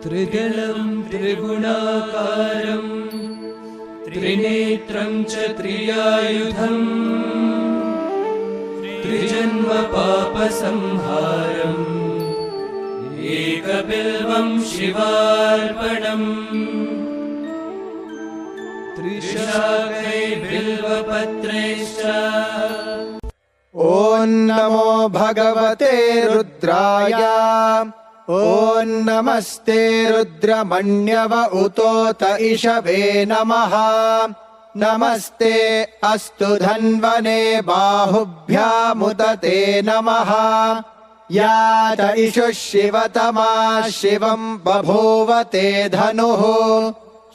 त्रिदलं त्रिगुणाकारं त्रिनेत्रं च त्रियायुधं त्रिजन्म पापसंहारम् एकबिल्वं शिवार्पणम् त्रिशाखै बिल्वपत्रैश्च। ॐ नमो भगवते रुद्राय। ॐ नमस्ते रुद्रमण्यव उतोत इषवे नमः। नमस्ते अस्तु धन्वने बाहुभ्यामुदते नमः। यात इषुः शिवतमा शिवं बभूवते धनुः।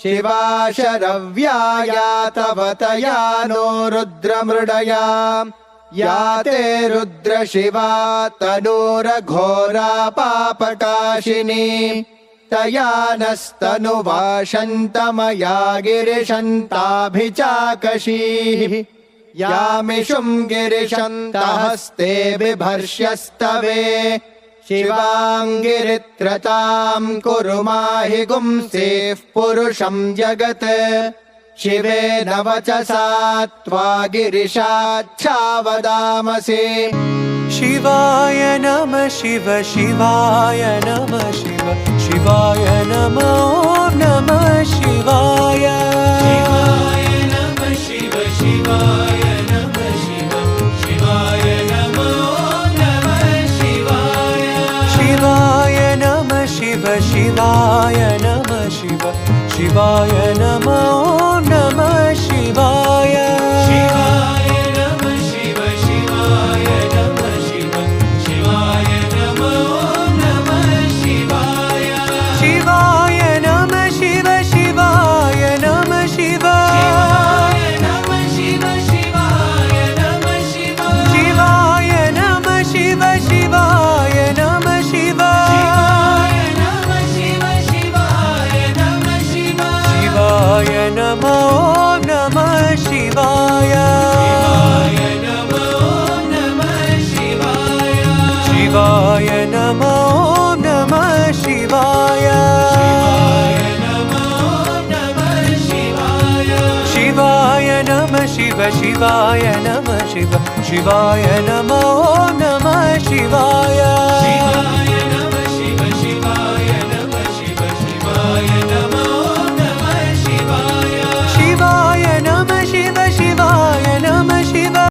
शिवा शरव्या तवतया नो रुद्रमृडया। याते रुद्रशिवा तनूरघोरा पापकाशिनी। तया नस्तनुवाशन्तमया गिरिशन्ताभिचाकशीः। यामिषुं गिरिशन्तहस्ते बिभर्ष्यस्तवे। शिवाङ्गिरित्रतां कुरु माहि गुंसेः पुरुषं जगत्। शिवेन वचसा त्वा गिरिशाच्छावदामसि। शिवाय नमः शिव शिवाय नमः शिव शिवाय नमः। ॐ नमः शिवाय। शिवाय नमः शिव शिवाय नमः शिव शिवाय नमः। नमः शिवाय। शिवाय नमः शिव शिवाय नमः शिव शिवाय नमः। ॐ नमः शिवाय। शिवाय नमः शिव शिवाय नमः शिव शिवाय नमः। नमः शिवाय। शिवाय नमः शिव शिवाय नमः शिव शिवाय नमः शिव शिवाय नमः शिव शिवाय नमः शिव शिवाय नमः शिव शिवाय नमः शिव शिवाय नमः शिव शिवाय नमः। ॐ नमः शिवाय। शिवाय नमः नमः शिवाय। शिवाय नमः। ॐ नमः शिवाय। शिवाय नमः नमः शिवाय। शिवाय नमः शिव शिवाय नमः शिव शिवाय नमः। ॐ नमः शिवाय। शिवाय